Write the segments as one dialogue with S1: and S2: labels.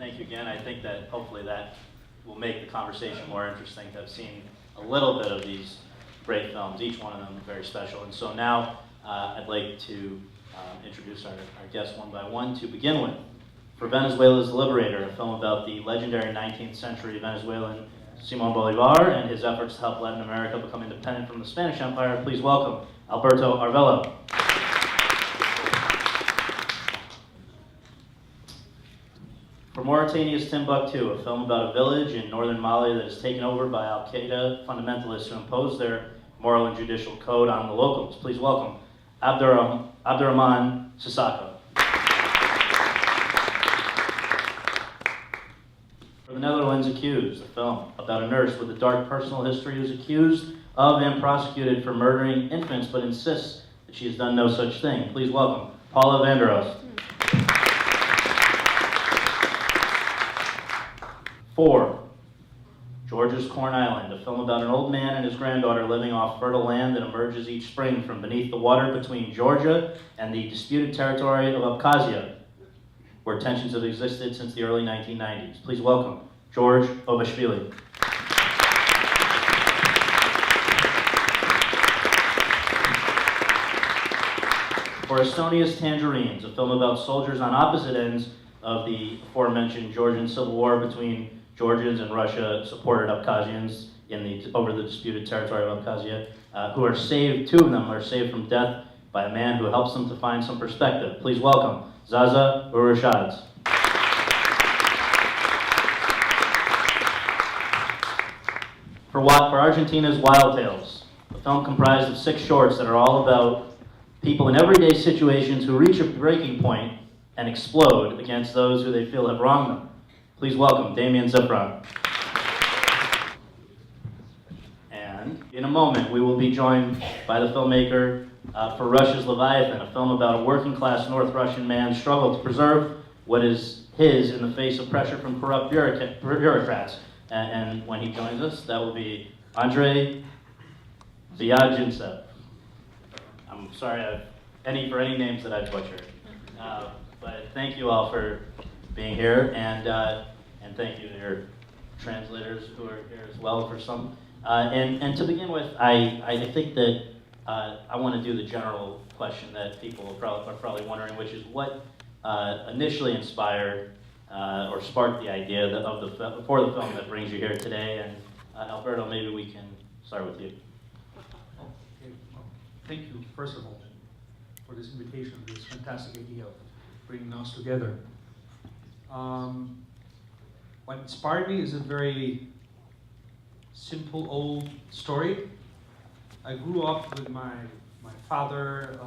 S1: Thank you again. I think that hopefully that will make the conversation more interesting to have seen a little bit of these great films, each one of them very special. And so now I'd like to introduce our guests one by one. To begin with, For Venezuela's Liberator, a film about the legendary 19th century Venezuelan Simón Bolívar and his efforts to help Latin America become independent from the Spanish Empire. Please welcome Alberto Arvelo. For Mauritania's Timbuktu, a film about a village in northern Mali that is taken over by Al-Qaeda fundamentalists who impose their moral and judicial code on the locals. Please welcome Abdurrahman Sissako. For the Netherlands Accused, a film about a nurse with a dark personal history who is accused of and prosecuted for murdering infants but insists that she has done no such thing. Please welcome Paula Vanderost. For Georgia's Corn Island, a film about an old man and his granddaughter living off fertile land that emerges each spring from beneath the water between Georgia and the disputed territory of Abkhazia, where tensions have existed since the early 1990s. Please welcome George Ovashvili. For Estonia's Tangerines, a film about soldiers on opposite ends of the aforementioned Georgian civil war between Georgians and Russia-supported Abkhazians over the disputed territory of Abkhazia, who are saved, two of them are saved from death by a man who helps them to find some perspective. Please welcome Zaza Urushads. For Argentina's Wild Tales, a film comprised of 6 shorts that are all about people in everyday situations who reach a breaking point and explode against those who they feel have wronged them. Please welcome Damien Zipron. And in a moment, we will be joined by the filmmaker for Russia's Leviathan, a film about a working-class North Russian man's struggle to preserve what is his in the face of pressure from corrupt bureaucrats. And when he joins us, that will be Andrei Vyazintsev. I'm sorry for any names that I've butchered. But thank you all for being here, and thank you to your translators who are here as well for some. And to begin with, I think that I want to do the general question that people are probably wondering, which is what initially inspired or sparked the idea for the film that brings you here today. And Alberto, maybe we can start with you.
S2: Okay. Well, thank you, first of all, for this invitation, this fantastic idea of bringing us together. What inspired me is a very simple old story. I grew up with my father,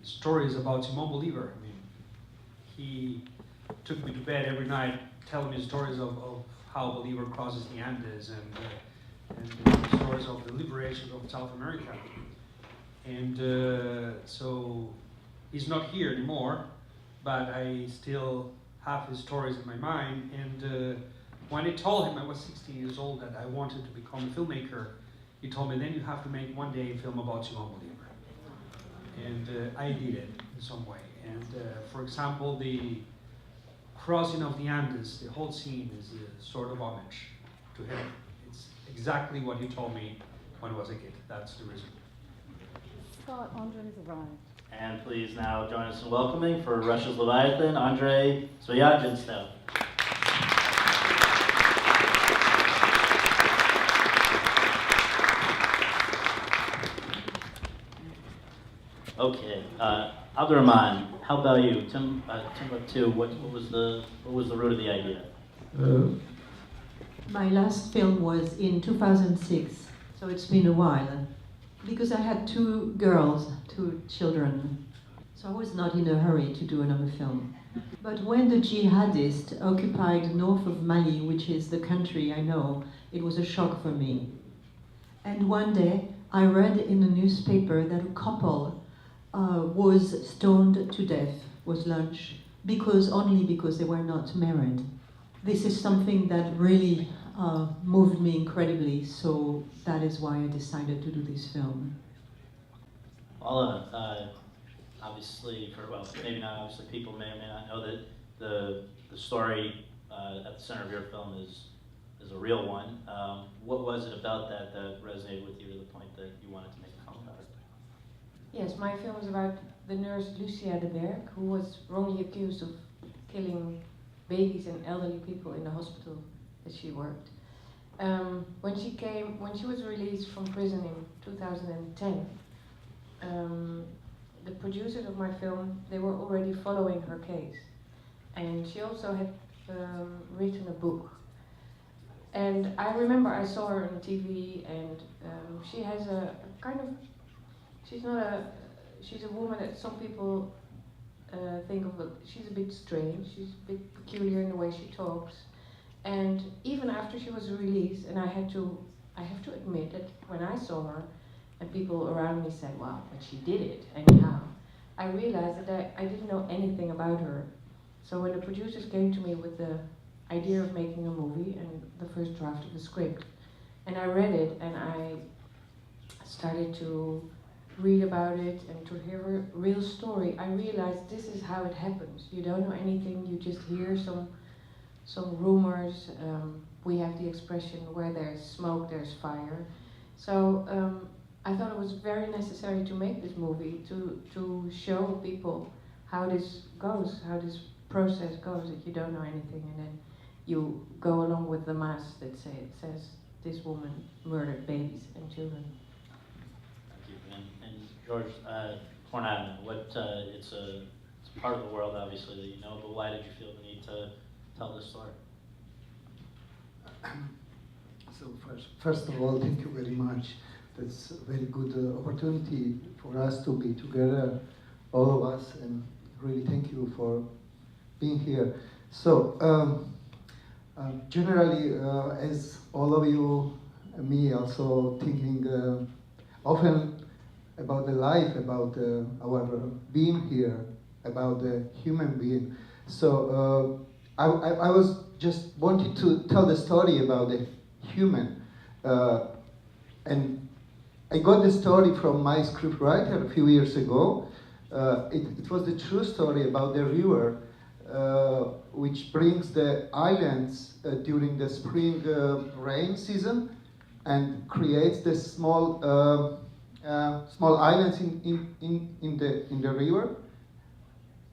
S2: stories about Simón Bolívar. I mean, he took me to bed every night telling me stories of how Bolívar crosses the Andes and stories of the liberation of South America. And so he's not here anymore, but I still have his stories in my mind. And when I told him I was 16 years old that I wanted to become a filmmaker, he told me, then you have to make one day a film about Simón Bolívar. And I did it in some way. And for example, the crossing of the Andes, the whole scene is a sort of homage to him. It's exactly what he told me when I was a kid. That's the reason.
S3: Scott, Andre has arrived.
S1: And please now join us in welcoming for Russia's Leviathan, Andrei Vyazintsev. Okay, Abdurrahman, how about you? Timbuktu, what was the root of the idea?
S4: My last film was in 2006, so it's been a while. Because I had 2 girls, 2 children, so I was not in a hurry to do another film. But when the jihadists occupied north of Mali, which is the country I know, it was a shock for me. And one day I read in the newspaper that a couple was stoned to death, was lynched, only because they were not married. This is something that really moved me incredibly, so that is why I decided to do this film.
S1: Paula, obviously, maybe not obviously, people may or may not know that the the story at the center of your film is a real one. What was it about that that resonated with you to the point that you wanted to make a film about it?
S5: Yes, my film is about the nurse Lucia de Berg, who was wrongly accused of killing babies and elderly people in the hospital that she worked. When she was released from prison in 2010, the producers of my film, they were already following her case. And she also had written a book. And I remember I saw her on TV, and she has a kind of, she's a woman that some people think of, she's a bit strange, she's a bit peculiar in the way she talks. And even after she was released, and I have to admit that when I saw her, and people around me said, wow, but she did it, anyhow, I realized that I didn't know anything about her. So when the producers came to me with the idea of making a movie and the first draft of the script, and I read it, and I started to read about it and to hear her real story, I realized this is how it happens. You don't know anything, you just hear some rumors. We have the expression, where there's smoke, there's fire. So I thought it was very necessary to make this movie, to show people how this goes, how this process goes, that you don't know anything, and then you go along with the mass that says this woman murdered babies and children.
S1: Thank you. And George, Tornado, it's part of the world, obviously, that you know, but why did you feel the need to tell this story?
S6: So first of all, thank you very much. That's a very good opportunity for us to be together, all of us, and really thank you for being here. So generally, as all of you, me also thinking often about the life, about our being here, about the human being. So I was just wanted to tell the story about the human, and I got the story from my scriptwriter a few years ago. It was the true story about the river, which brings the islands during the spring rain season and creates the small islands in the river.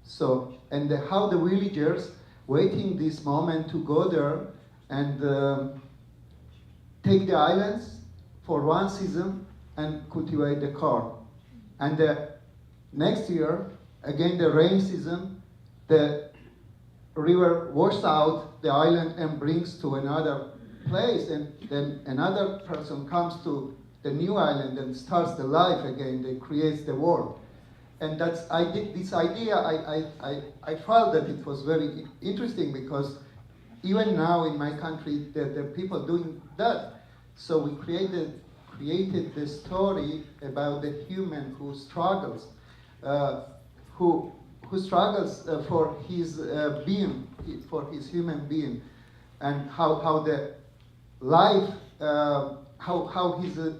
S6: So, and how the villagers waiting this moment to go there and take the islands for one season and cultivate the corn. And the next year, again the rain season, the river washes out the island and brings to another place, and then another person comes to the new island and starts the life again, they creates the world. And I did this idea, I felt that it was very interesting, because even now in my country, there are people doing that. So we created this story about the human who struggles, who struggles for his being, for his human being, and how the life, how he's the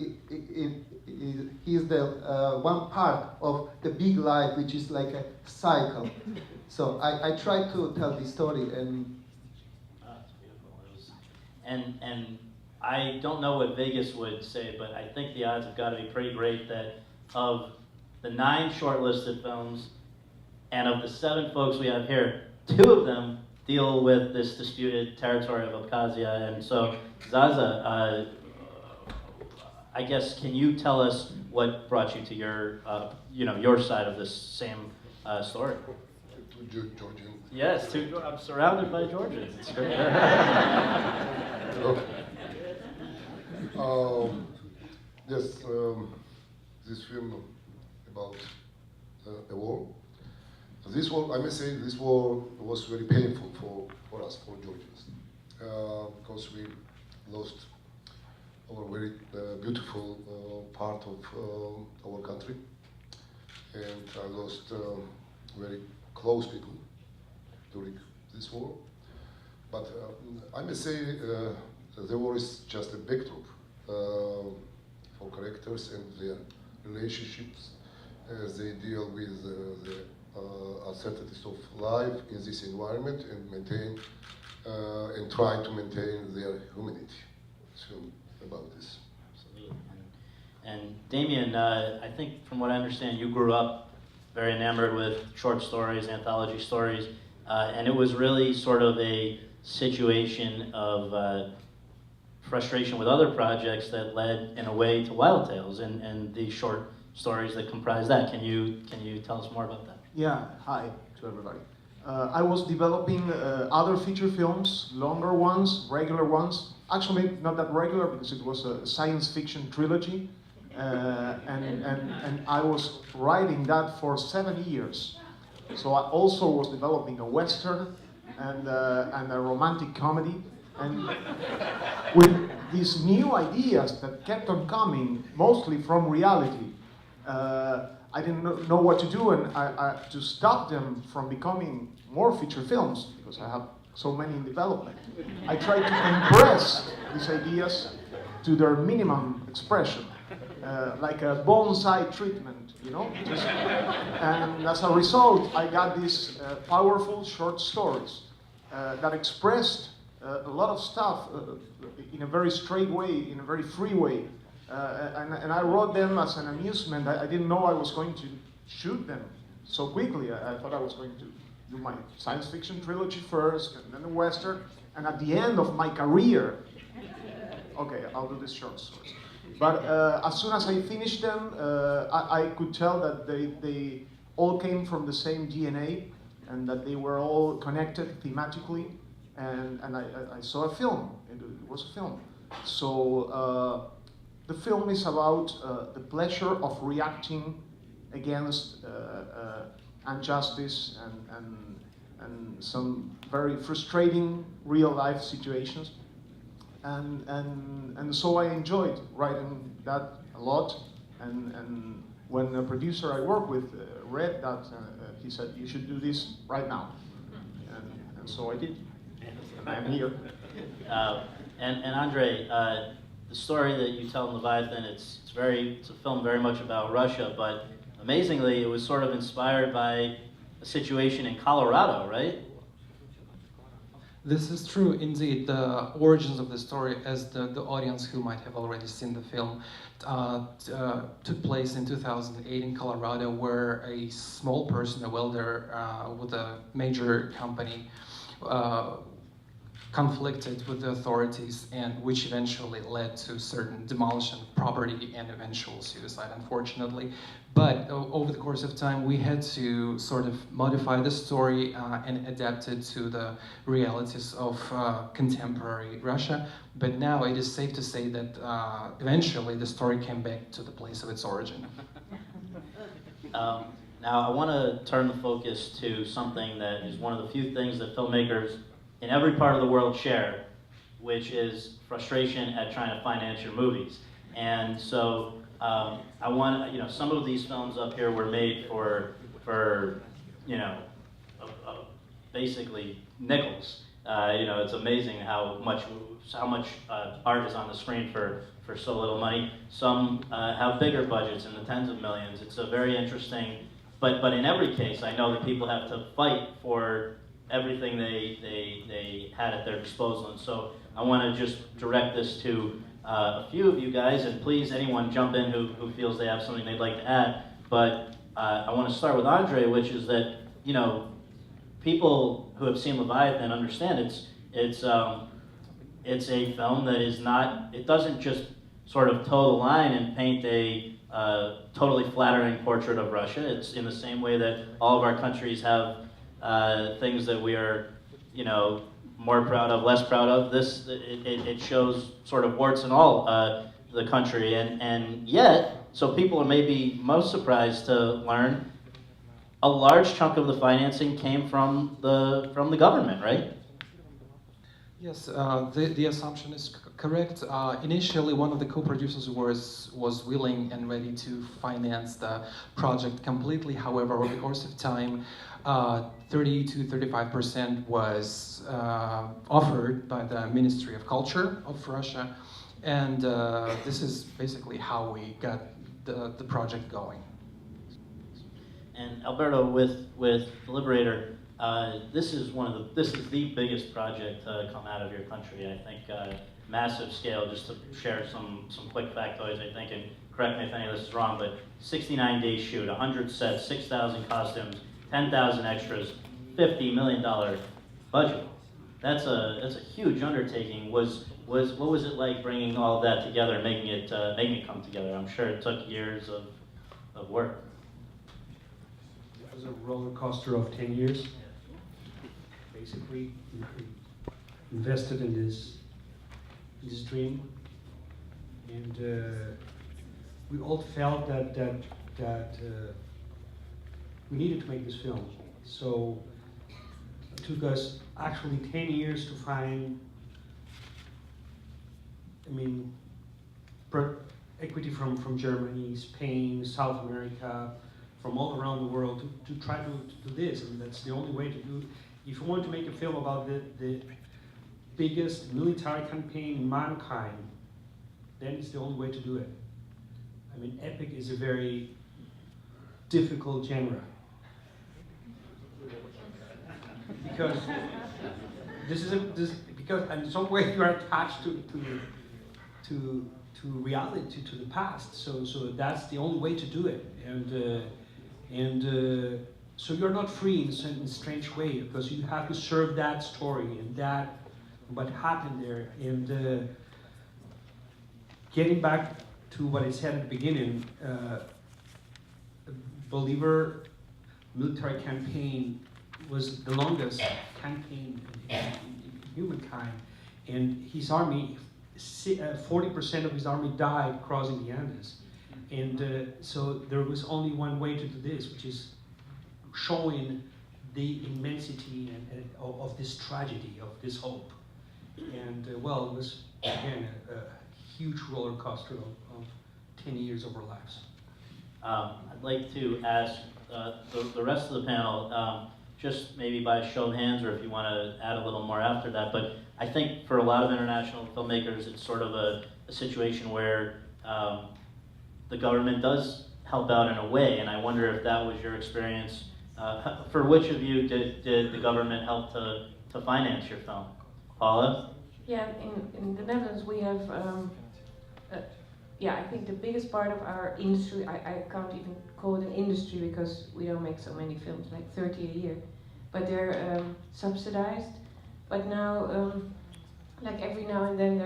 S6: one part of the big life, which is like a cycle. So I tried to tell this story, and
S1: It's beautiful. And I don't know what Vegas would say, but I think the odds have got to be pretty great that of the 9 shortlisted films and of the 7 folks we have here, 2 of them deal with this disputed territory of Abkhazia. And so, Zaza, I guess, can you tell us what brought you to your, your side of this same story?
S7: To Georgian.
S1: Yes, I'm surrounded by Georgians. It's great.
S7: Yes, this film about a war. This war, I must say, this war was very painful for us, for Georgians, because we lost our very beautiful part of our country, and I lost very close people during this war. But I must say, the war is just a backdrop for characters and their relationships as they deal with the uncertainties of life in this environment and maintain and try to maintain their humanity. So about this.
S1: Absolutely. And Damien, I think from what I understand, you grew up very enamored with short stories, anthology stories, and it was really sort of a situation of frustration with other projects that led, in a way, to Wild Tales and the short stories that comprise that. Can you tell us more about that?
S8: Yeah, hi to everybody. I was developing other feature films, longer ones, regular ones. Actually, not that regular because it was a science fiction trilogy. And I was writing that for 7 years. So I also was developing a Western and a romantic comedy. And with these new ideas that kept on coming, mostly from reality, I didn't know what to do, and to stop them from becoming more feature films, because I have so many in development, I tried to compress these ideas to their minimum expression, like a bonsai treatment, you know? And as a result, I got these powerful short stories that expressed a lot of stuff in a very straight way, in a very free way. And I wrote them as an amusement. I didn't know I was going to shoot them so quickly. I thought I was going to do my science fiction trilogy first, and then the Western, and at the end of my career, okay, I'll do these short stories. But as soon as I finished them, I could tell that they all came from the same DNA, and that they were all connected thematically, and I saw a film. It was a film. So the film is about the pleasure of reacting against injustice and some very frustrating real-life situations. And so I enjoyed writing that a lot. And when the producer I work with read that, he said, "You should do this right now." And so I did. And I'm here.
S1: And Andre, the story that you tell in Leviathan, it's a film very much about Russia, but amazingly, it was sort of inspired by a situation in Colorado, right?
S9: This is true, indeed. The origins of the story, as the audience who might have already seen the film, took place in 2008 in Colorado, where a small person, a welder with a major company, conflicted with the authorities, and which eventually led to certain demolition of property and eventual suicide, unfortunately. But over the course of time, we had to sort of modify the story and adapt it to the realities of contemporary Russia. But now it is safe to say that eventually the story came back to the place of its origin.
S1: Now I want to turn the focus to something that is one of the few things that filmmakers in every part of the world share, which is frustration at trying to finance your movies. And so I want, some of these films up here were made for basically nickels. It's amazing how much art is on the screen for so little money. Some have bigger budgets in the tens of millions. It's a very interesting, but in every case, I know that people have to fight for everything they had at their disposal. And so I want to just direct this to a few of you guys, and please, anyone jump in who feels they have something they'd like to add. But I want to start with Andre, which is that, people who have seen Leviathan understand it's a film that is not, it doesn't just sort of toe the line and paint a totally flattering portrait of Russia. It's in the same way that all of our countries have things that we are, more proud of, less proud of. It shows sort of warts and all the country, and yet, so people are maybe most surprised to learn, a large chunk of the financing came from the government, right?
S9: Yes, the assumption is correct. Initially, one of the co-producers was willing and ready to finance the project completely. However, over the course of time, 30 to 35% was offered by the Ministry of Culture of Russia, and this is basically how we got the project going.
S1: And Alberto, with Deliberator, this is the biggest project to come out of your country. I think massive scale. Just to share some quick factoids, I think, and correct me if any of this is wrong, but 69-day shoot, 100 sets, 6,000 costumes, 10,000 extras, $50 million budget. That's a huge undertaking. What was it like bringing all of that together, making it come together? I'm sure it took years of work.
S2: It was a roller coaster of 10 years. Basically, invested in this dream, and we all felt that we needed to make this film. So it took us actually 10 years to find, equity from Germany, Spain, South America, from all around the world to try to do this. That's the only way to do it. If you want to make a film about the biggest military campaign in mankind, then it's the only way to do it. Epic is a very difficult genre. Because because in some way you are attached to reality, to the past. So that's the only way to do it, and so you're not free in a strange way, because you have to serve that story and that what happened there. And getting back to what I said at the beginning, Bolivar military campaign was the longest campaign in humankind, and his army, 40% of his army died crossing the Andes, and so there was only one way to do this, which is showing the immensity of this tragedy, of this hope. And well, it was again a huge roller coaster of 10 years of our lives.
S1: I'd like to ask the rest of the panel, just maybe by a show of hands, or if you want to add a little more after that, but I think for a lot of international filmmakers, it's sort of a situation where the government does help out in a way, and I wonder if that was your experience. For which of you did the government help to finance your film? Paula?
S5: Yeah, in the Netherlands we have, I think the biggest part of our industry, I can't even call it an industry because we don't make so many films, like 30 a year, but they're subsidized. But now, like every now and then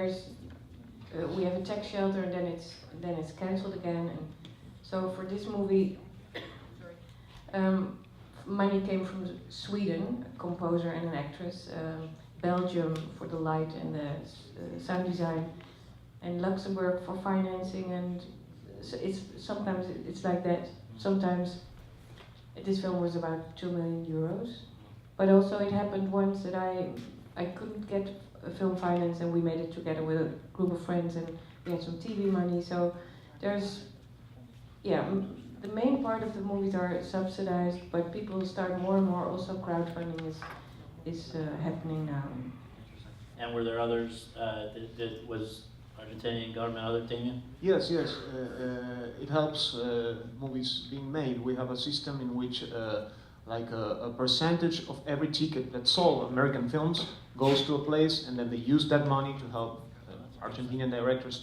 S5: we have a tax shelter, and then it's cancelled again. And so for this movie, money came from Sweden, a composer and an actress, Belgium for the light and the sound design, and Luxembourg for financing. And so sometimes it's like that. Sometimes this film was about 2 million euros, but also it happened once that I couldn't get a film finance, and we made it together with a group of friends, and we had some TV money. So there's, the main part of the movies are subsidized, but people start more and more. Also, crowdfunding is happening now.
S1: And were there others? Was Argentinian government other thing?
S8: Yes. It helps movies being made. We have a system in which like a percentage of every ticket that's sold American films goes to a place, and then they use that money to help Argentinian directors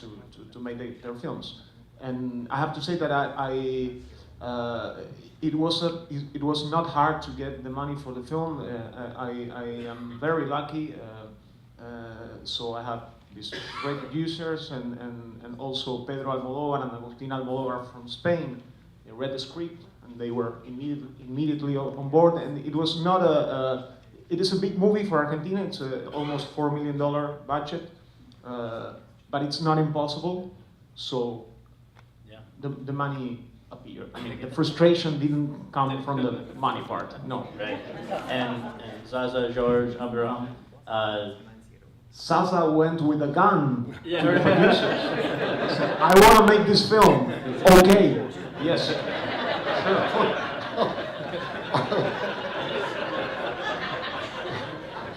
S8: to make their films. And I have to say that it was not hard to get the money for the film. I am very lucky. So I have these great producers, and also Pedro Almodóvar and Agustín Almodóvar from Spain. They read the script, and they were immediately on board. And it was not it is a big movie for Argentina. It's almost $4 million budget, but it's not impossible. So the money appeared. I mean, the frustration didn't come from the money part. No.
S1: Right. And Zaza, George, Abraham.
S8: Zaza went with a gun to the producers. Said, I want to make this film. Okay. Yes.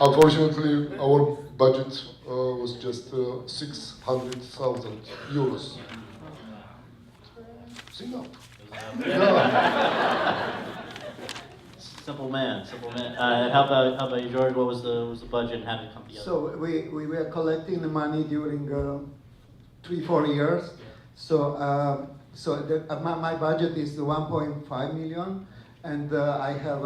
S7: Unfortunately, our budget was just 600,000 euros. It's enough. Yeah.
S1: Simple man, simple man. How about you, George? What was the budget and how did it come together?
S6: So we were collecting the money during 3-4 years. So my budget is 1.5 million, and I have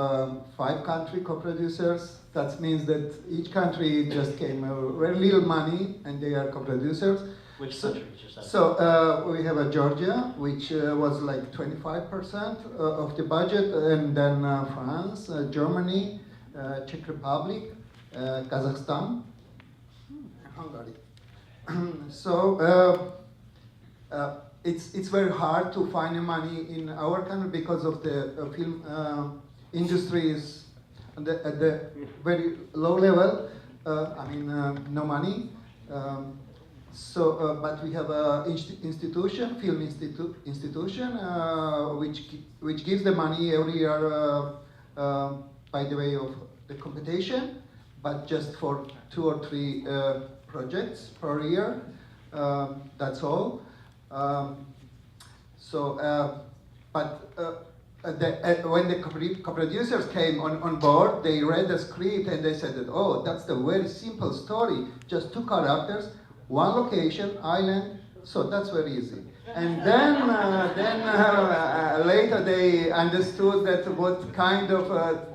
S6: 5 country co-producers. That means that each country just came very little money, and they are co-producers.
S1: Which countries? Just that?
S6: So we have Georgia, which was like 25% of the budget, and then France, Germany, Czech Republic, Kazakhstan, Hungary. So it's very hard to find money in our country because of the film industry is at the very low level. No money. But we have a institution, film institution, which gives the money every year by the way of the competition, but just for 2 or 3 projects per year. That's all. When the co-producers came on board, they read the script and they said that, oh, that's the very simple story, just 2 characters, 1 location, island, so that's very easy. And then later they understood that what kind of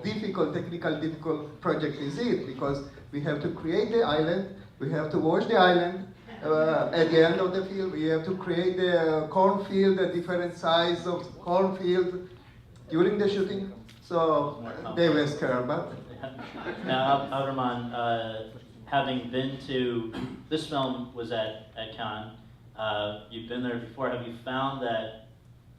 S6: technical difficult project is it, because we have to create the island, we have to watch the island. At the end of the film, we have to create the cornfield, a different size of cornfield during the shooting. So they were scared, but.
S1: Now, Abdurrahman, having been to, this film was at Cannes, you've been there before. Have you found that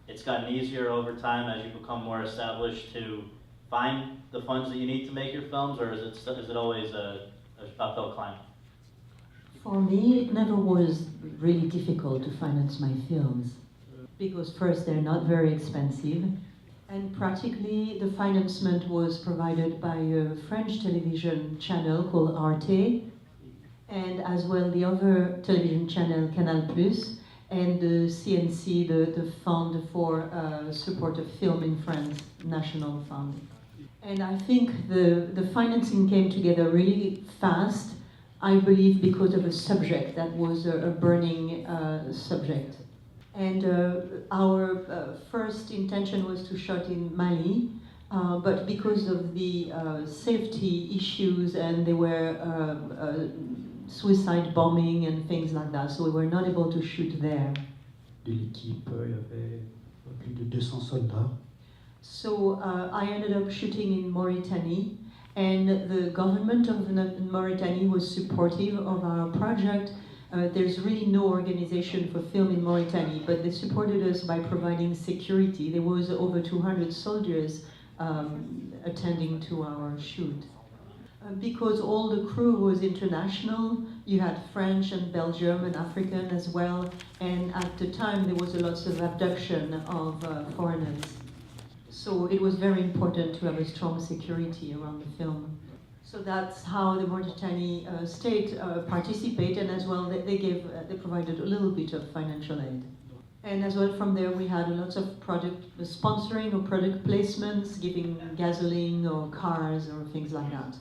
S1: it's gotten easier over time as you become more established to find the funds that you need to make your films, or is it always a uphill climb?
S4: For me, it never was really difficult to finance my films, because first, they're not very expensive, and practically the financement was provided by a French television channel called Arte, and as well the other television channel, Canal+, and the CNC, the Fund for Support of Film in France, National Fund. And I think the financing came together really fast, I believe because of a subject that was a burning subject. And our first intention was to shoot in Mali, but because of the safety issues and there were suicide bombing and things like that, so we were not able to shoot there.
S10: De l'équipe, il y avait plus de 200 soldats.
S4: So I ended up shooting in Mauritania, and the government of Mauritania was supportive of our project. There's really no organization for film in Mauritania, but they supported us by providing security. There was over 200 soldiers attending to our shoot. Because all the crew was international, you had French and Belgium and African as well, and at the time there was a lot of abduction of foreigners. So it was very important to have a strong security around the film. So that's how the Mauritania state participated, and as well they provided a little bit of financial aid. And as well from there we had lots of product sponsoring or product placements, giving gasoline or cars or things like that.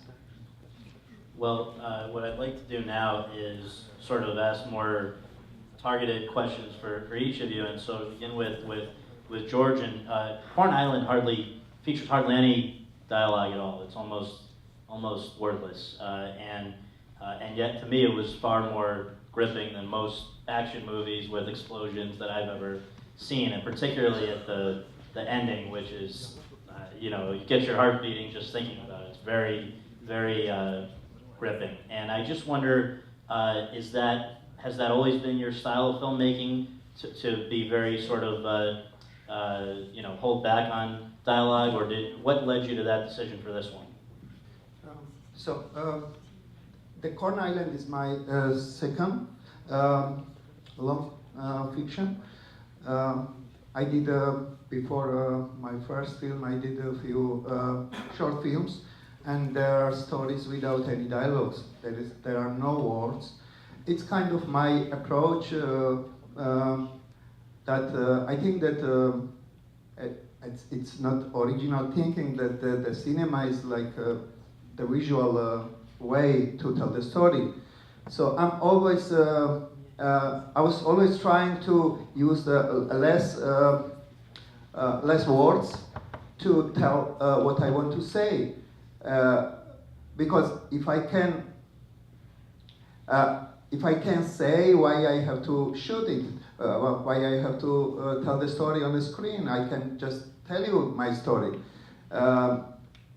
S1: Well, what I'd like to do now is sort of ask more targeted questions for each of you, and so to begin with George. And Corn Island features hardly any dialogue at all. It's almost wordless, and yet to me it was far more gripping than most action movies with explosions that I've ever seen, and particularly at the ending, which is you get your heart beating just thinking about it. It's very, very gripping. And I just wonder, has that always been your style of filmmaking, to be very sort of hold back on dialogue, or what led you to that decision for this one?
S6: The Corn Island is my second long fiction. I did, before my first film, I did a few short films, and there are stories without any dialogues. There are no words. It's kind of my approach that I think that it's not original thinking that the cinema is like the visual way to tell the story. So I'm always, I was always trying to use less words to tell what I want to say, because if I can say why I have to shoot it, why I have to tell the story on the screen, I can just tell you my story.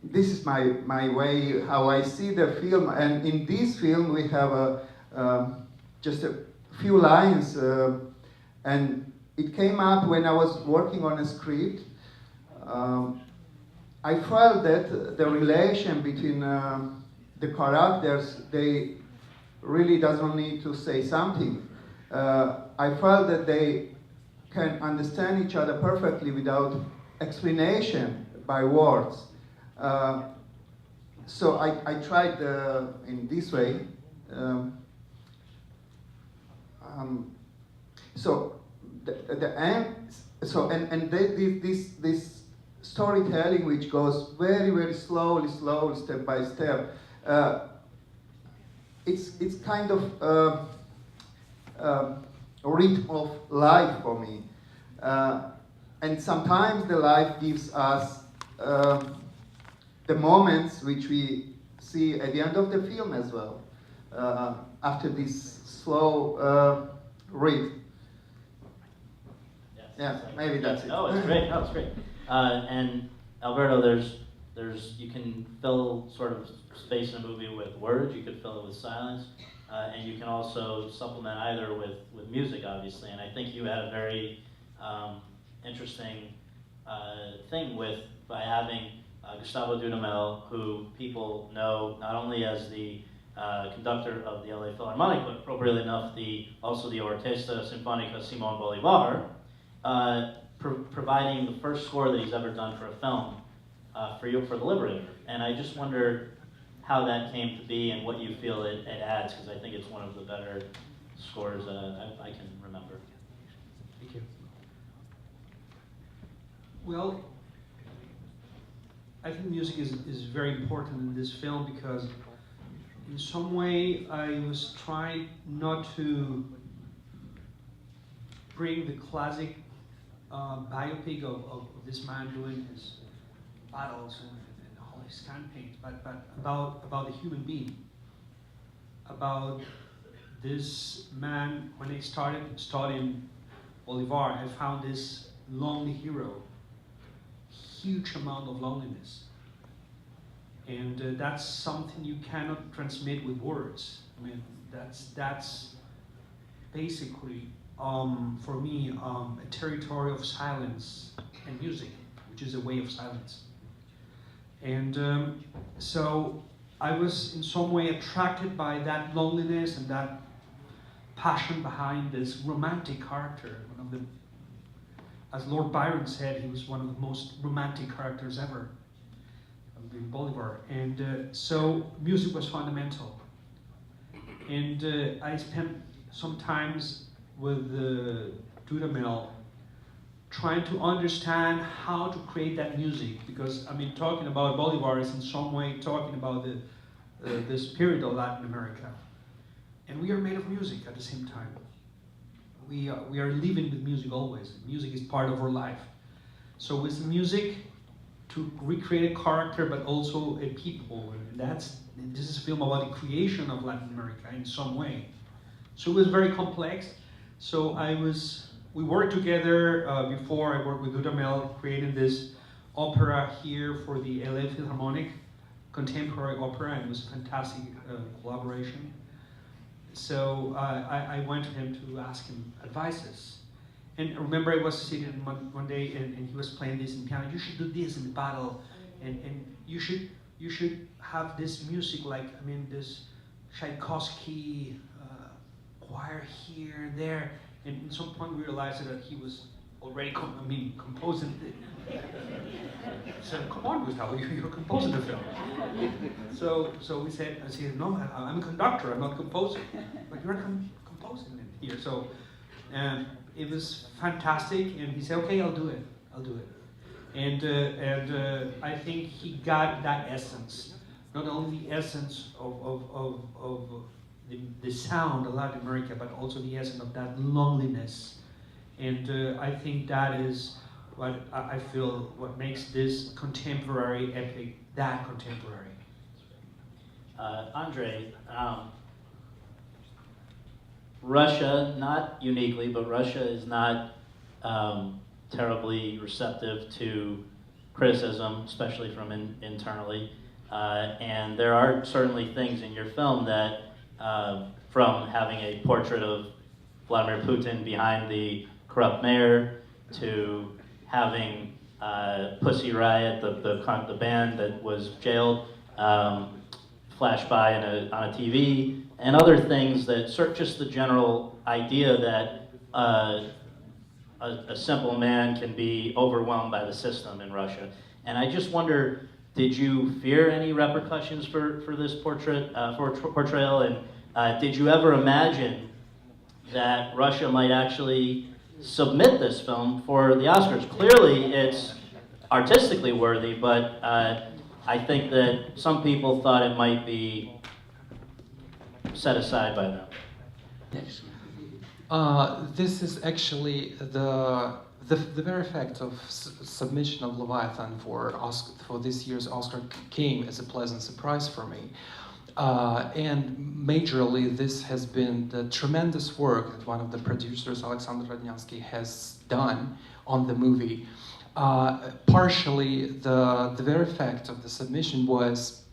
S6: This is my way, how I see the film, and in this film we have just a few lines, and it came up when I was working on a script. I felt that the relation between the characters, they really doesn't need to say something. I felt that they can understand each other perfectly without explanation by words. So I tried in this way. So the end. So this storytelling, which goes very slowly, step by step. It's kind of a rhythm of life for me, and sometimes the life gives us the moments which we see at the end of the film as well, after this slow rhythm.
S1: Yes,
S6: Yeah,
S1: exactly.
S6: maybe that's it.
S1: No, it's great. No, it's great. And Alberto, there's you can fill sort of space in a movie with words. You could fill it with silence, and you can also supplement either with music, obviously. And I think you had a very interesting thing by having Gustavo Dudamel, who people know not only as the conductor of the LA Philharmonic, but appropriately enough, also the Orquesta Sinfónica Simón Bolívar, providing the first score that he's ever done for a film for The Liberator. And I just wonder how that came to be and what you feel it adds, because I think it's one of the better scores I can remember.
S2: Thank you. Well, I think music is very important in this film because in some way I was trying not to bring the classic biopic of this man doing his battles and all his campaigns, but about the human being, about this man. When I started studying Bolivar, I found this lonely hero, huge amount of loneliness, and that's something you cannot transmit with words. I mean, that's basically for me a territory of silence and music, which is a way of silence. And so I was in some way attracted by that loneliness and that passion behind this romantic character. One of the, as Lord Byron said, he was one of the most romantic characters ever in Bolivar. And so music was fundamental. And I spent some times with Dudamel trying to understand how to create that music, because I mean, talking about Bolivar is in some way talking about the spirit of Latin America, and we are made of music at the same time. We are living with music always. Music is part of our life. So with music to recreate a character, but also a people, and this is a film about the creation of Latin America in some way. So it was very complex. So we worked together before. I worked with Dudamel creating this opera here for the LA Philharmonic, contemporary opera, and it was a fantastic collaboration. So I went to him to ask him advices. And I remember I was sitting one day and he was playing this in piano. You should do this in the battle, and you should have this music, like, I mean, this Tchaikovsky choir here and there. And at some point we realized that he was already composing it. So come on, Gustavo, you're composing the film. So I said, no, I'm a conductor, I'm not composing. But you're composing it here. So it was fantastic, and he said, okay, I'll do it. and I think he got that essence, not only the essence of the sound of Latin America, but also the essence of that loneliness. And I think that is what I feel what makes this contemporary epic that contemporary.
S1: Andre, Russia, not uniquely, but Russia is not terribly receptive to criticism, especially from internally. And there are certainly things in your film that, from having a portrait of Vladimir Putin behind the corrupt mayor, to having Pussy Riot, the band that was jailed, flash by on a TV, and other things that just the general idea that a simple man can be overwhelmed by the system in Russia. And I just wonder, did you fear any repercussions for this portrayal? And did you ever imagine that Russia might actually submit this film for the Oscars? Clearly, it's artistically worthy, but I think that some people thought it might be set aside by them.
S9: This is actually the very fact of submission of Leviathan for this year's Oscar came as a pleasant surprise for me. And majorly, this has been the tremendous work that one of the producers, Alexander Rodnyansky, has done on the movie. Partially, the very fact of the submission was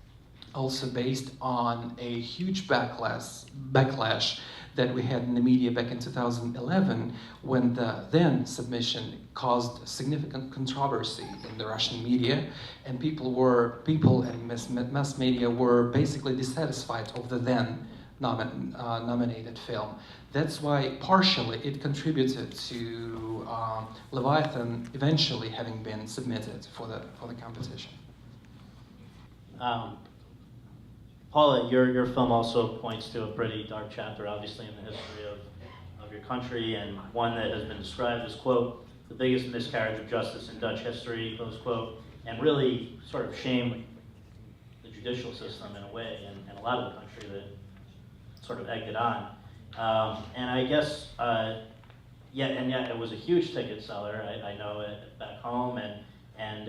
S9: also based on a huge backlash that we had in the media back in 2011, when the then submission caused significant controversy in the Russian media, and people and mass media were basically dissatisfied of the then nominated film. That's why partially it contributed to Leviathan eventually having been submitted for the competition.
S1: Paula, your film also points to a pretty dark chapter, obviously, in the history of your country, and one that has been described as, quote, the biggest miscarriage of justice in Dutch history, close quote, and really sort of shamed the judicial system in a way, and a lot of the country that sort of egged it on. And I guess, yet it was a huge ticket seller, I know it back home, and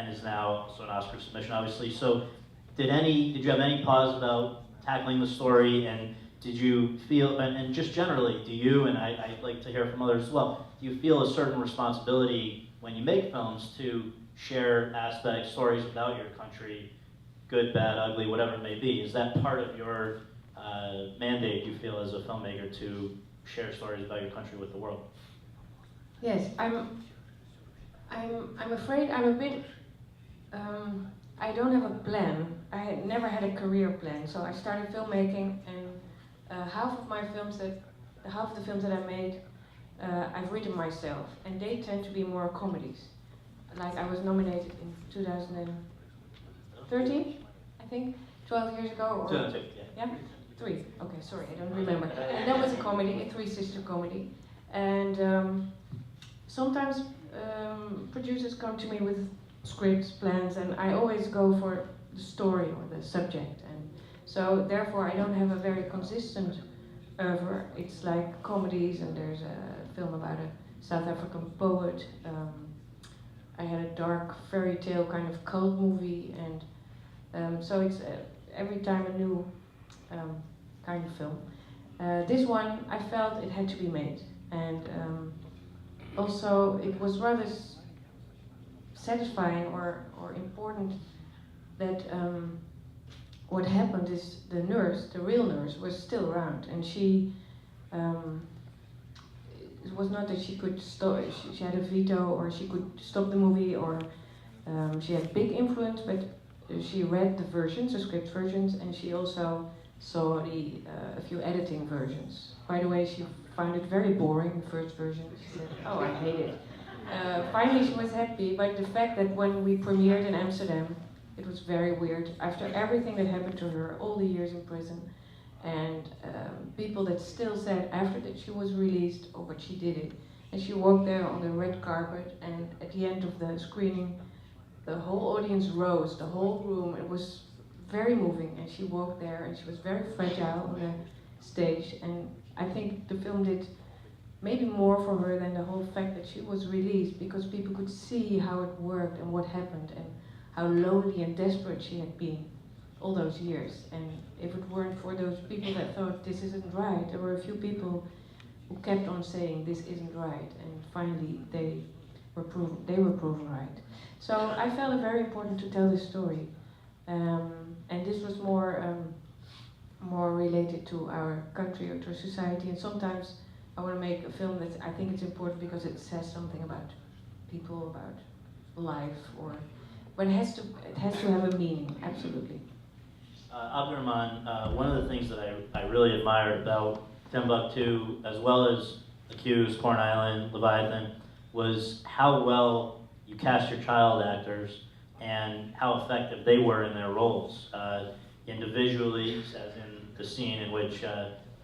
S1: is now also an Oscar submission, obviously. So did you have any pause about tackling the story, and did you feel, and just generally, do you, and I'd like to hear from others as well, do you feel a certain responsibility when you make films to share aspects, stories about your country, good, bad, ugly, whatever it may be? Is that part of your mandate, you feel, as a filmmaker, to share stories about your country with the world?
S5: Yes, I'm afraid I'm a bit. I don't have a plan. I had never had a career plan. So I started filmmaking, and half of the films that I made, I've written myself, and they tend to be more comedies. Like I was nominated in 2013, I think, 12 years ago. Or
S1: 2002, yeah.
S5: 3. Okay, sorry, I don't remember. And that was a comedy, a three-sister comedy. And sometimes producers come to me with scripts, plans, and I always go for the story or the subject. And so therefore I don't have a very consistent oeuvre. It's like comedies, and there's a film about a South African poet. I had a dark fairy tale kind of cult movie, and so it's every time a new kind of film. This one, I felt it had to be made, and also it was rather satisfying or important that what happened is the nurse, the real nurse, was still around, and she it was not that she could stop, she had a veto, or she could stop the movie, or she had big influence, but she read the versions, the script versions, and she also saw a few editing versions. By the way, she found it very boring, the first version. She said, oh, I hate it. Finally, she was happy, but the fact that when we premiered in Amsterdam, it was very weird. After everything that happened to her, all the years in prison, and people that still said after that she was released, oh, but she did it. And she walked there on the red carpet, and at the end of the screening, the whole audience rose, the whole room. It was very moving, and she walked there, and she was very fragile on the stage. And I think the film did maybe more for her than the whole fact that she was released, because people could see how it worked and what happened, and how lonely and desperate she had been all those years. And if it weren't for those people that thought this isn't right, there were a few people who kept on saying this isn't right, and finally they were proven right. So I felt it very important to tell this story, and this was more related to our country or to our society. And sometimes I want to make a film that I think it's important because it says something about people, about life, but it has to have a meaning, absolutely.
S1: Abdurrahman, one of the things that I really admired about Timbuktu, as well as Accused, Corn Island, Leviathan, was how well you cast your child actors and how effective they were in their roles. Individually, as in the scene in which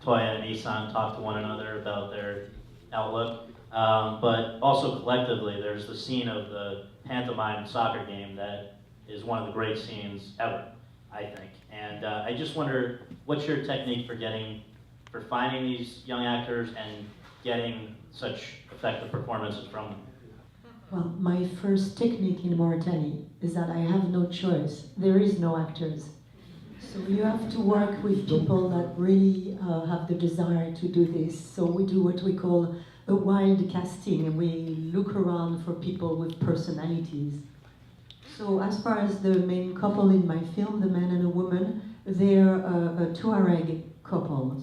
S1: Toya and Isan talk to one another about their outlook, but also collectively. There's the scene of the pantomime soccer game that is one of the great scenes ever, I think. And I just wonder, what's your technique for finding these young actors and getting such effective performances from them?
S4: Well, my first technique in Mauritania is that I have no choice. There is no actors. So you have to work with people that really have the desire to do this. So we do what we call a wild casting, and we look around for people with personalities. So as far as the main couple in my film, the man and a woman, they're a Tuareg couple.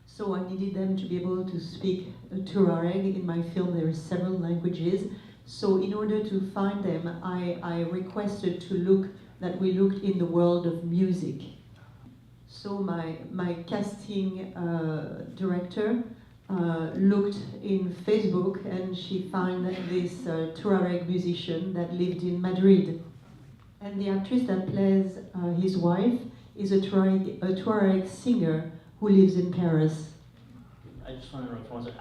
S4: So I needed them to be able to speak Tuareg. In my film there are several languages. So in order to find them, I requested that we looked in the world of music. So my casting director looked in Facebook, and she found this Tuareg musician that lived in Madrid. And the actress that plays his wife is a Tuareg singer who lives in Paris.
S1: I just want to interrupt for one second.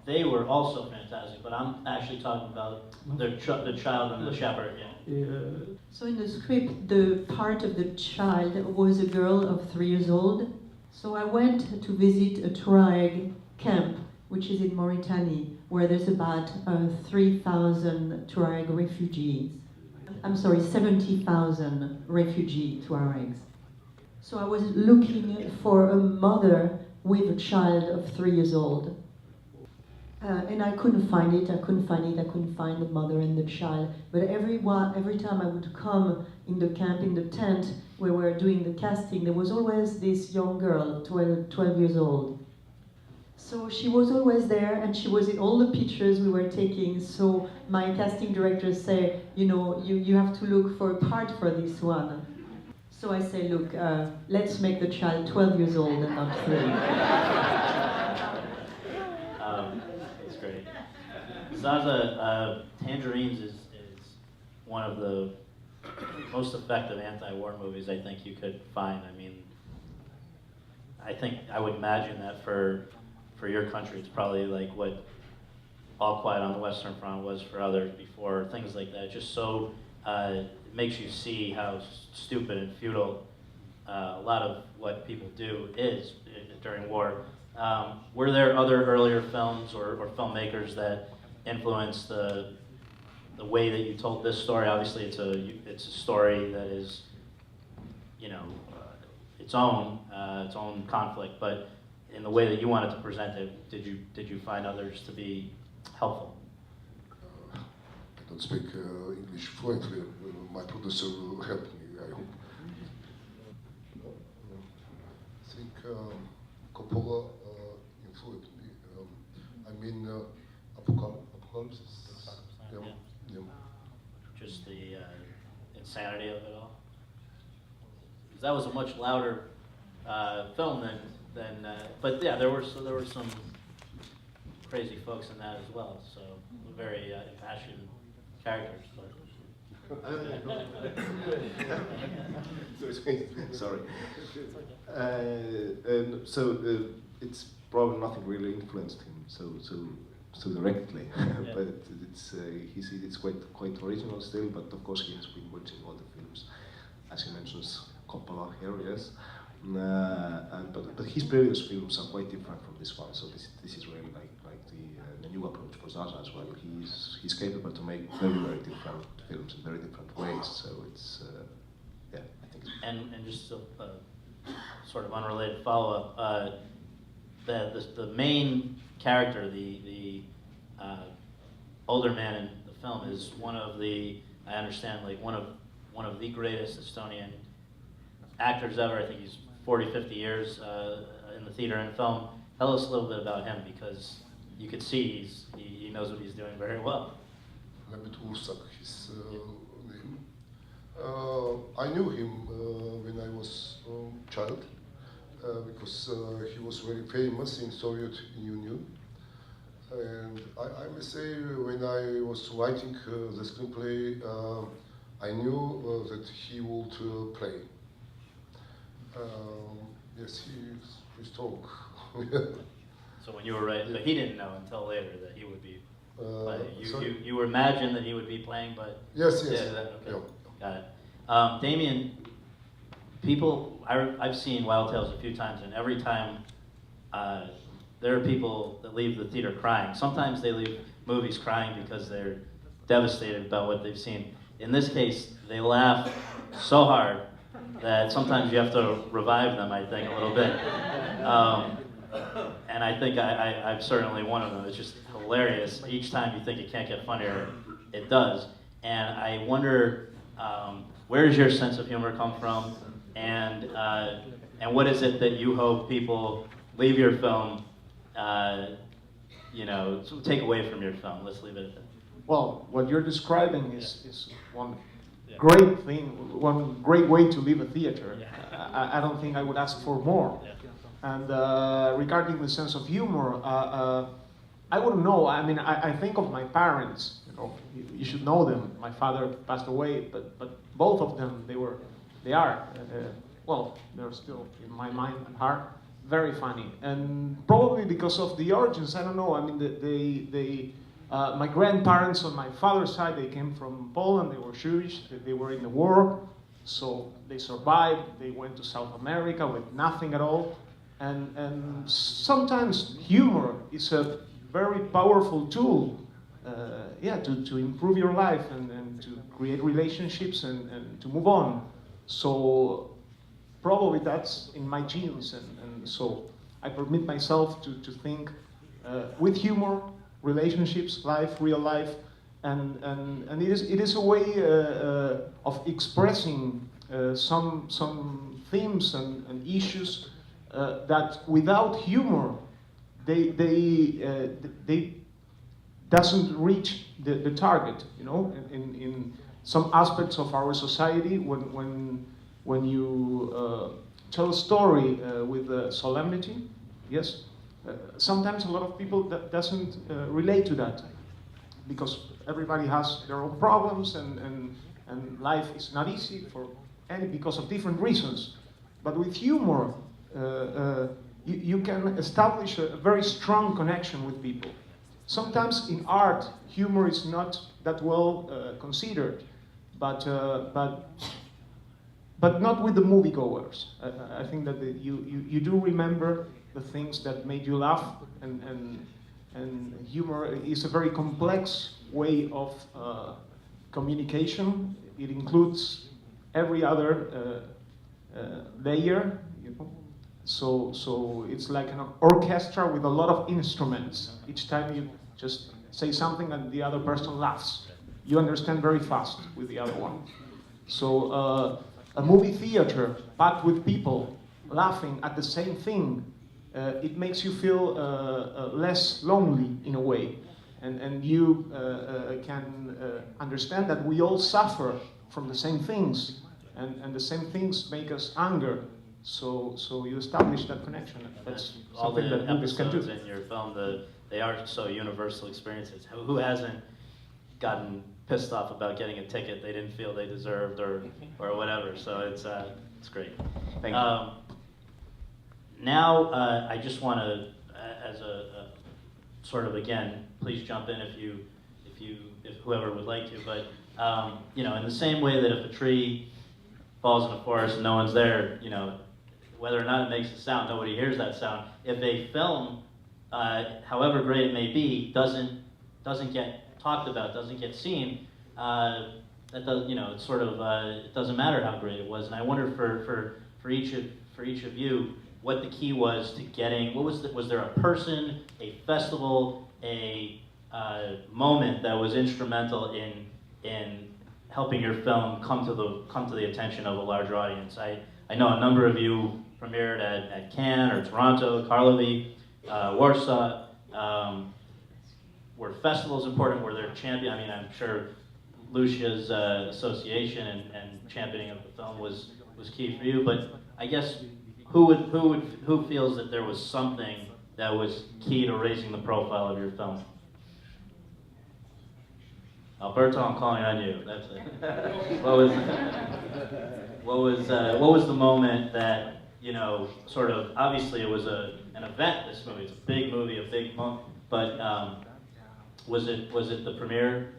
S1: They were also fantastic, but I'm actually talking about the child and the shepherd. Yeah.
S4: So in the script, the part of the child was a girl of 3 years old. So I went to visit a Tuareg camp, which is in Mauritania, where there's about 3,000 Tuareg refugees. I'm sorry, 70,000 refugee Tuaregs. So I was looking for a mother with a child of 3 years old. And I couldn't find it, I couldn't find the mother and the child. But every time I would come in the camp, in the tent where we were doing the casting, there was always this young girl, 12 years old. So she was always there, and she was in all the pictures we were taking. So my casting director said, you have to look for a part for this one. So I say, look, let's make the child 12 years old and not 3.
S1: That's great. Zaza, Tangerines is one of the most effective anti-war movies I think you could find. I mean, I would imagine that for your country, it's probably like what All Quiet on the Western Front was for others before, things like that. Just so it makes you see how stupid and futile a lot of what people do is during war. Were there other earlier films or filmmakers that influenced the way that you told this story? Obviously, it's a story that is, its own conflict, but in the way that you wanted to present it, did you find others to be helpful?
S7: I don't speak English fluently. My producer will help me, I hope. I think Coppola influenced me. Apocalypse. Yeah.
S1: Just the insanity of it all. Because that was a much louder film than but yeah, there were some crazy folks in that as well. So very impassioned characters.
S11: Sorry. So it's probably nothing really influenced him. So
S8: so directly. But it's quite original still. But of course, he has been watching all the films, as he mentions Coppola here, yes. But his previous films are quite different from this one. So this is really like the new approach for Zaza as well. He's capable to make very different films in very different ways. So it's yeah, I think.
S1: And just a sort of unrelated follow-up, the main character, the older man in the film, is one of the, I understand, like one of the greatest Estonian actors ever. I think he's 40, 50 years in the theater and film. Tell us a little bit about him, because you could see he knows what he's doing very well.
S7: Lembit Ursak, his name. I knew him when I was a child, because he was very famous in Soviet Union. And I must say, when I was writing the screenplay, I knew that he would play. Yes, he's strong.
S1: So when you were writing, but he didn't know until later that he would be playing. You imagined that he would be playing, but
S7: yes.
S1: Yeah, okay.
S7: Yeah.
S1: Got it. Damien, I've seen Wild Tales a few times, and every time there are people that leave the theater crying. Sometimes they leave movies crying because they're devastated about what they've seen. In this case, they laugh so hard that sometimes you have to revive them, I think, a little bit. And I think I'm certainly one of them. It's just hilarious. Each time you think it can't get funnier, it does. And I wonder, where does your sense of humor come from? And what is it that you hope people leave your film, take away from your film? Let's leave it at that.
S8: Well, what you're describing is one great thing, one great way to leave a theater. I don't think I would ask for more. And regarding the sense of humor, I wouldn't know. I mean, I think of my parents. You should know them. My father passed away, but both of them, they're still in my mind and heart very funny. And probably because of the origins, I don't know. I mean, my grandparents on my father's side, they came from Poland. They were Jewish. They were in the war, so they survived. They went to South America with nothing at all. And sometimes humor is a very powerful tool, to improve your life and to create relationships and to move on. So probably that's in my genes, and so I permit myself to think with humor, relationships, life, real life, and it is a way of expressing some themes and issues that without humor they doesn't reach the target. In some aspects of our society, when you tell a story with solemnity, yes. Sometimes a lot of people doesn't relate to that, because everybody has their own problems and life is not easy because of different reasons. But with humor, you can establish a very strong connection with people. Sometimes in art, humor is not that well considered, but not with the moviegoers. I think that you do remember the things that made you laugh, and humor is a very complex way of communication. It includes every other layer, So it's like an orchestra with a lot of instruments. Each time you just say something and the other person laughs, you understand very fast with the other one. So a movie theater packed with people laughing at the same thing, it makes you feel less lonely in a way, and you can understand that we all suffer from the same things, and the same things make us anger. So you establish that connection. That's
S1: all
S8: something
S1: the
S8: that movies can do.
S1: episodes in your film, they are so universal experiences. Who hasn't gotten pissed off about getting a ticket they didn't feel they deserved, or whatever? So it's great.
S8: Thank you.
S1: Now, I just want to, as sort of, again, please jump in if whoever would like to, but you know, in the same way that if a tree falls in a forest and no one's there, you know, whether or not it makes a sound, nobody hears that sound. If a film, however great it may be, doesn't get talked about, doesn't get seen, that does, you know, it's sort of it doesn't matter how great it was. And I wonder for each of you, what the key was to getting. Was there a person, a festival, a moment that was instrumental in helping your film come to the attention of a larger audience? I know a number of you premiered at Cannes or Toronto, Karlovy, Warsaw. Were festivals important? Were there champion? I mean, I'm sure Lucia's association and championing of the film was key for you. But I guess who feels that there was something that was key to raising the profile of your film? Alberto, I'm calling on you. That's it. What was the moment that, you know, sort of, obviously it was an event, this movie. It's a big movie, a big moment. But was it the premiere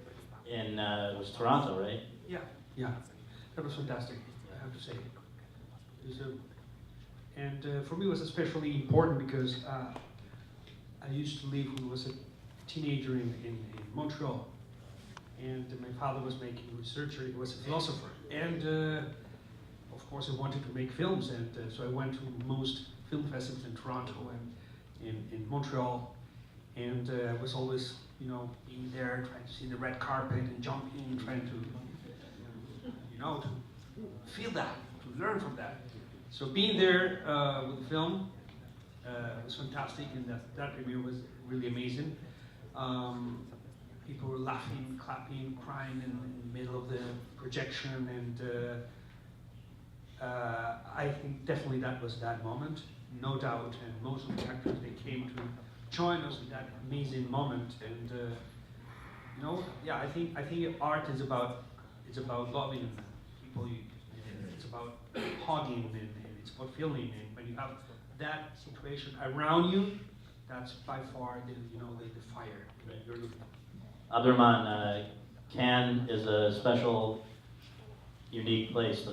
S1: in it was Toronto, right?
S2: Yeah, that was fantastic, I have to say. For me it was especially important because I used to live when I was a teenager in Montreal. And my father was making research, he was a philosopher. And of course I wanted to make films, and so I went to most film festivals in Toronto and in Montreal. And I was always, you know, being there, trying to see the red carpet and jumping, trying to, you know, to feel that, to learn from that. So being there with the film was fantastic, and that premiere was really amazing. People were laughing, clapping, crying in the middle of the projection, and I think definitely that was that moment, no doubt. And most of the actors, they came to join us in that amazing moment. And you know, yeah, I think art is about loving people. It's about hugging, and it's about feeling. And when you have that situation around you, that's by far the fire that you're looking for.
S1: Abdurrahman, Cannes is a special, unique place.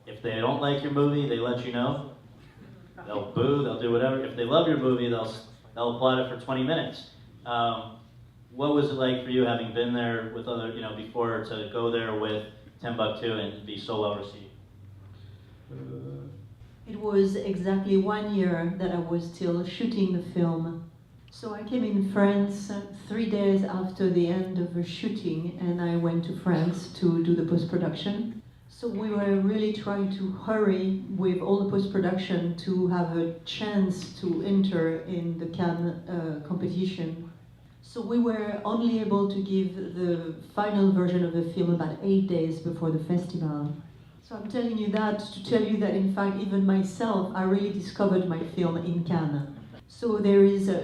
S1: If they don't like your movie, they let you know. They'll boo, they'll do whatever. If they love your movie, they'll applaud it for 20 minutes. What was it like for you, having been there with other, you know, before, to go there with Timbuktu and be so well received?
S4: It was exactly 1 year that I was still shooting the film. So I came in France 3 days after the end of the shooting, and I went to France to do the post-production. So we were really trying to hurry with all the post-production to have a chance to enter in the Cannes competition. So we were only able to give the final version of the film about 8 days before the festival. So I'm telling you that to tell you that, in fact, even myself, I really discovered my film in Cannes. So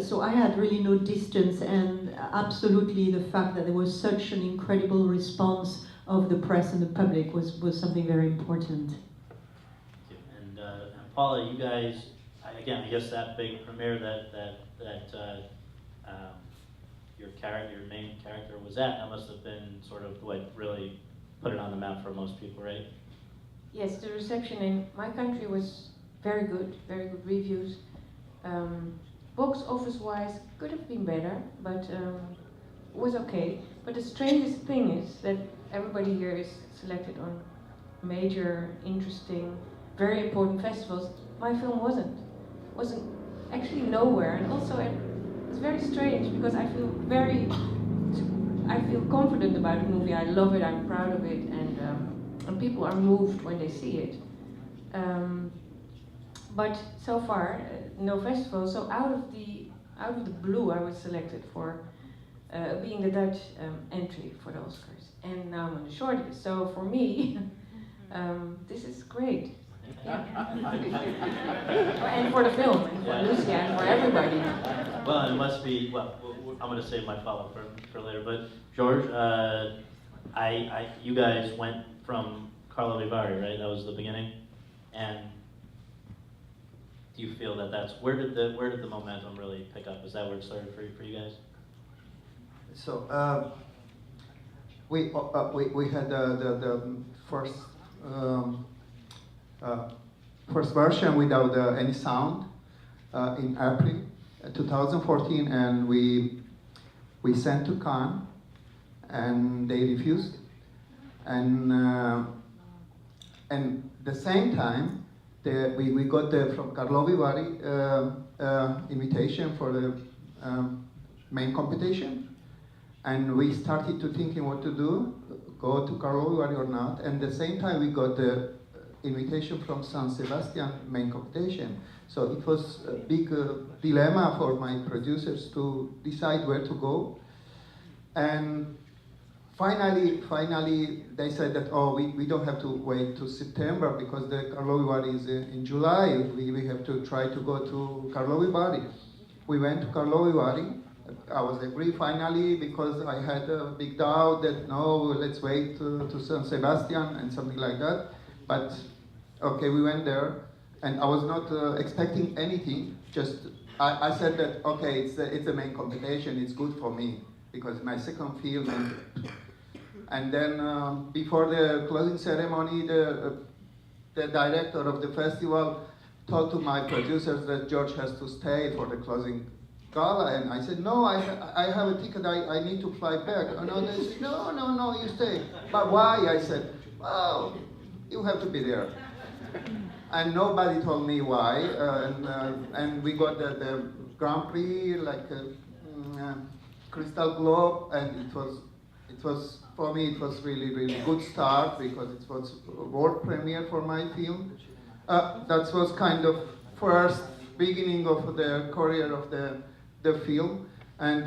S4: so I had really no distance, and absolutely the fact that there was such an incredible response of the press and the public was something very important.
S1: And Paula, you guys, again, I guess that big premiere that your main character was at, that must have been sort of what really put it on the map for most people, right?
S5: Yes, the reception in my country was very good reviews. Box office-wise, could have been better, but was okay. But the strangest thing is that everybody here is selected on major, interesting, very important festivals. My film wasn't actually nowhere, and also it's very strange because I feel confident about the movie. I love it. I'm proud of it, and people are moved when they see it. But so far, no festival. So out of the blue, I was selected for being the Dutch entry for the Oscars, and now I'm on the shortlist. So for me, this is great. Yeah. And for the film, and for Lucia, and for everybody.
S1: Well, it must be. Well, I'm going to save my follow-up for later. But George, you guys went from Karlovy Vary, right? That was the beginning, and do you feel that that's, where did the momentum really pick up? Is that where it started for you guys?
S6: So we had the first first version without any sound in April 2014, and we sent to Cannes, and they refused, and the same time we got from Karlovy Vary invitation for the main competition. And we started to thinking what to do, go to Karlovy Vary or not. And at the same time, we got the invitation from San Sebastian main competition. So it was a big dilemma for my producers to decide where to go. And finally, they said that, oh, we don't have to wait to September because the Karlovy Vary is in July. We have to try to go to Karlovy Vary. We went to Karlovy Vary. I was agree finally because I had a big doubt that no, let's wait to San Sebastian and something like that. But okay, we went there, and I was not expecting anything. Just I said that okay, it's a main competition. It's good for me because my second film. And then before the closing ceremony, the director of the festival told to my producers that George has to stay for the closing gala, and I said, no, I have a ticket, I need to fly back. And they said, no, you stay. But why? I said, well, you have to be there. And nobody told me why, and we got the Grand Prix, like Crystal Globe, and it was, for me, it was really good start, because it was a world premiere for my film. That was kind of first beginning of the career of the film, and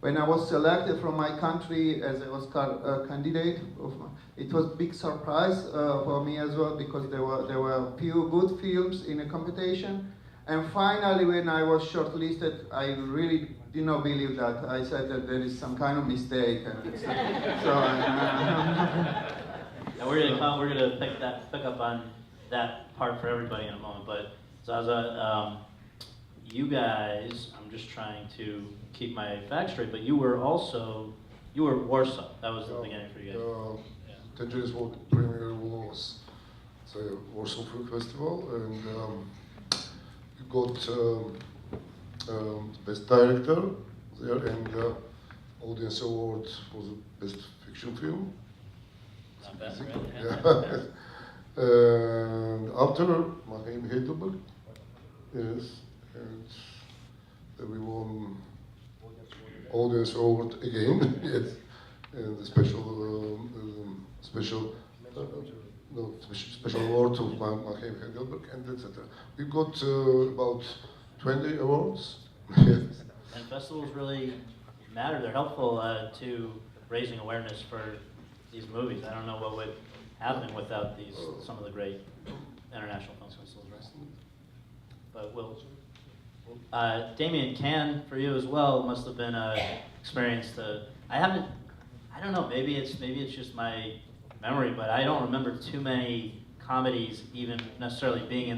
S6: when I was selected from my country as an Oscar candidate, it was a big surprise for me as well, because there were a few good films in a competition, and finally when I was shortlisted, I really did not believe that. I said that there is some kind of mistake, and so
S1: Now we're gonna pick up on that part for everybody in a moment, but Zaza, you guys, I'm just trying to keep my facts straight, but you were Warsaw. That was the beginning for you guys.
S7: 10 years world premiere was the Warsaw Film Festival, and we got Best Director there, and Audience Award for the Best Fiction Film.
S1: Not bad, right?
S7: Yeah. And after Mahim Heidelberg, yes, and we won Audience Award again, yes, and the special award of Mahim Heidelberg, and etc. We got about 20 awards. Yes.
S1: And festivals really matter. They're helpful to raising awareness for these movies. I don't know what would happen without some of the great international film festivals, right? But Damien, Cannes for you as well must have been an experience. I don't know. Maybe it's just my memory, but I don't remember too many comedies even necessarily being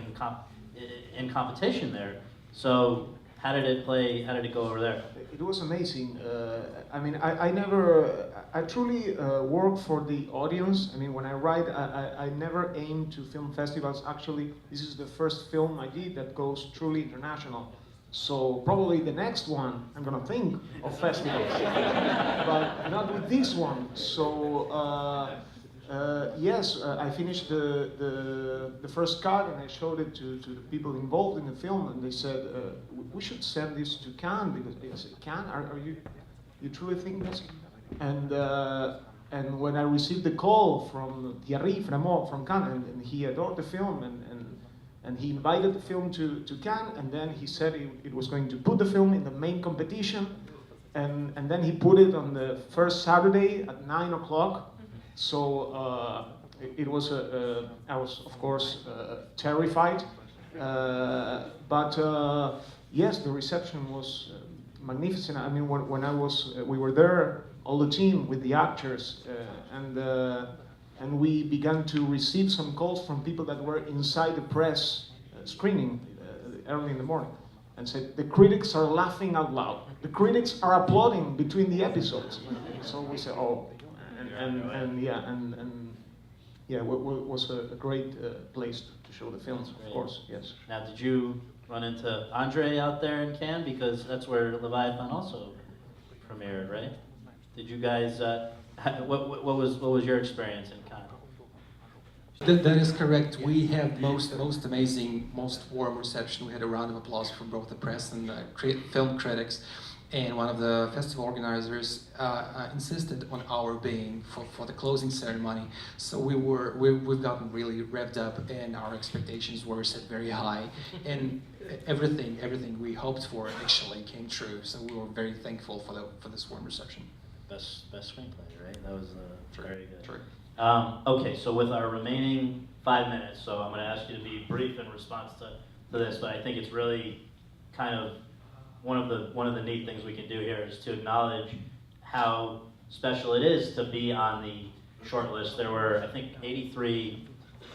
S1: in competition there. So how did it play? How did it go over there?
S8: It was amazing. I mean, I truly work for the audience. I mean, when I write, I never aim to film festivals. Actually, this is the first film I did that goes truly international. So probably the next one, I'm gonna think of festivals, but not with this one. So yes, I finished the first cut, and I showed it to the people involved in the film, and they said, we should send this to Cannes, because I said, Cannes, are you truly think this? And when I received the call from Thierry Fremont from Cannes, and he adored the film, and he invited the film to Cannes, and then he said it was going to put the film in the main competition, and then he put it on the first Saturday at 9 o'clock. So it was I was of course terrified, but yes, the reception was magnificent. I mean, when we were there, all the team with the actors, and we began to receive some calls from people that were inside the press screening. early in the morning, and said the critics are laughing out loud. The critics are applauding between the episodes. So we said, oh, and yeah, it was a great place to show the films, of course. Yes.
S1: Now, did you run into Andre out there in Cannes, because that's where Leviathan also premiered, right? Did you guys? What was your experience in Cannes?
S9: That is correct. We had most amazing, most warm reception. We had a round of applause from both the press and the film critics. And one of the festival organizers insisted on our being for the closing ceremony. So we've gotten really revved up, and our expectations were set very high. And everything we hoped for actually came true. So we were very thankful for this warm reception.
S1: Best screenplay, right? That was very good.
S9: True.
S1: Okay, so with our remaining 5 minutes, so I'm going to ask you to be brief in response to this, but I think it's really kind of one of the neat things we can do here is to acknowledge how special it is to be on the short list. There were, I think, 83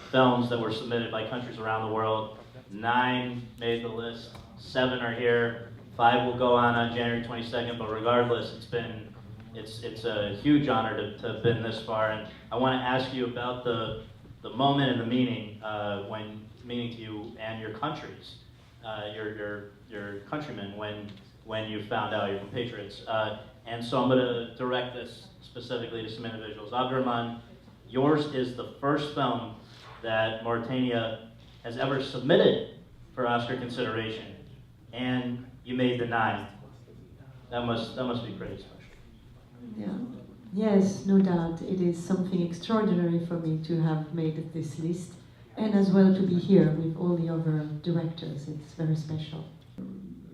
S1: films that were submitted by countries around the world. 9 made the list, 7 are here, 5 will go on January 22nd, but regardless, it's a huge honor to have been this far. And I want to ask you about the moment and the meaning meaning to you and your countries, your countrymen when you found out, your compatriots. And so I'm going to direct this specifically to some individuals. Abdurrahman, yours is the first film that Mauritania has ever submitted for Oscar consideration, and you made the 9th. That must be pretty special.
S4: Yeah. Yes, no doubt. It is something extraordinary for me to have made this list, and as well to be here with all the other directors. It's very special.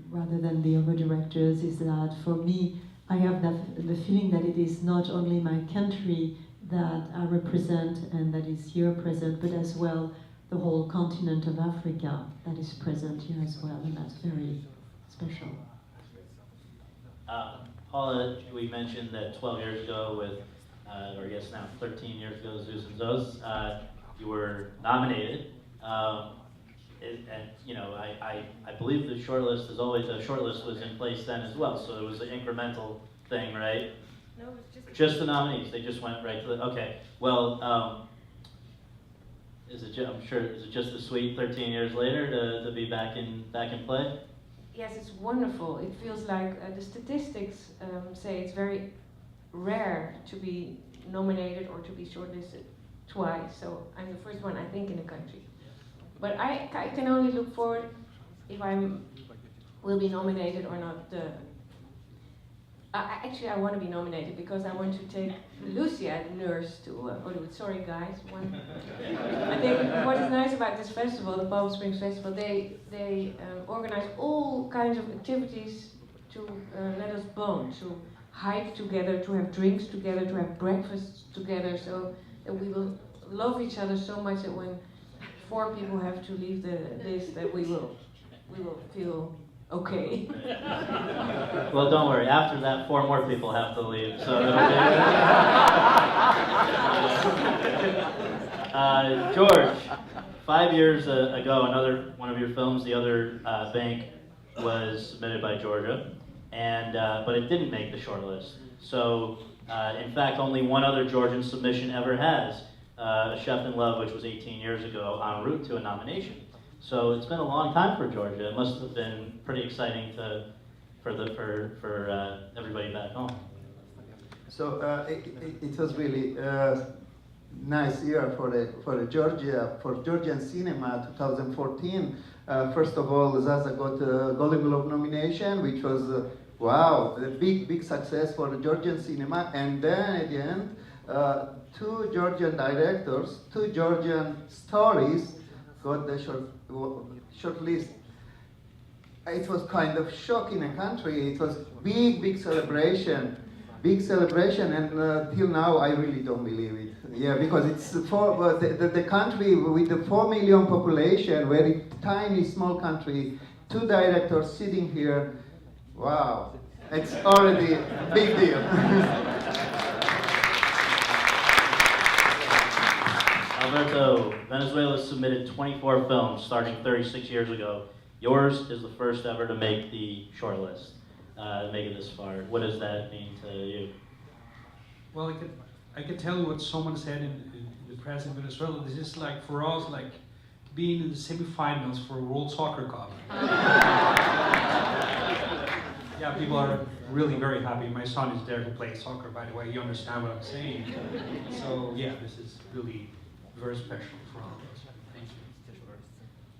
S4: Rather than the other directors, is that for me, I have the feeling that it is not only my country that I represent and that is here present, but as well the whole continent of Africa that is present here as well, and that's very special.
S1: Paula, we mentioned that 12 years ago with, or I guess now 13 years ago, Zeus and Zos, you were nominated. And you know, I believe the shortlist is always, a shortlist was in place then as well, so it was an incremental thing, right?
S5: No, it was
S1: just the nominees. They just went right to the, okay. Well, I'm sure, is it just the sweet 13 years later to be back in play?
S5: Yes, it's wonderful. It feels like the statistics say it's very rare to be nominated or to be shortlisted twice. So I'm the first one, I think, in the country. But I can only look forward if I will be nominated or not. Actually, I want to be nominated because I want to take Lucia, the nurse, to Hollywood. Sorry, guys. I think what is nice about this festival, the Palm Springs Festival, they organize all kinds of activities to let us bond, to hike together, to have drinks together, to have breakfast together, so that we will love each other so much that when 4 people have to leave the list, that we will feel okay.
S1: Well, don't worry. After that, 4 more people have to leave. So George, 5 years ago, another one of your films, The Other Bank, was submitted by Georgia, and but it didn't make the shortlist. So, in fact, only one other Georgian submission ever has, A Chef in Love, which was 18 years ago, en route to a nomination. So it's been a long time for Georgia. It must have been pretty exciting for everybody back home.
S6: So it was really nice year for Georgian cinema 2014. First of all, Zaza got a Golden Globe nomination, which was wow, a big success for the Georgian cinema. And then at the end, 2 Georgian directors, 2 Georgian stories got the short list. It was kind of shock in the country. It was big celebration, and till now I really don't believe it. Yeah, because it's the country with the 4 million population, very tiny, small country, 2 directors sitting here. Wow, it's already a big deal.
S1: Alberto, Venezuela submitted 24 films starting 36 years ago. Yours is the first ever to make the shortlist, make it this far. What does that mean to you?
S2: Well, I could tell you what someone said in the press in Venezuela. This is like, for us, like being in the semifinals for a World Soccer Cup. Yeah, people are really very happy. My son is there to play soccer, by the way. You understand what I'm saying. So yeah, this is really very special for all of us. Thank you.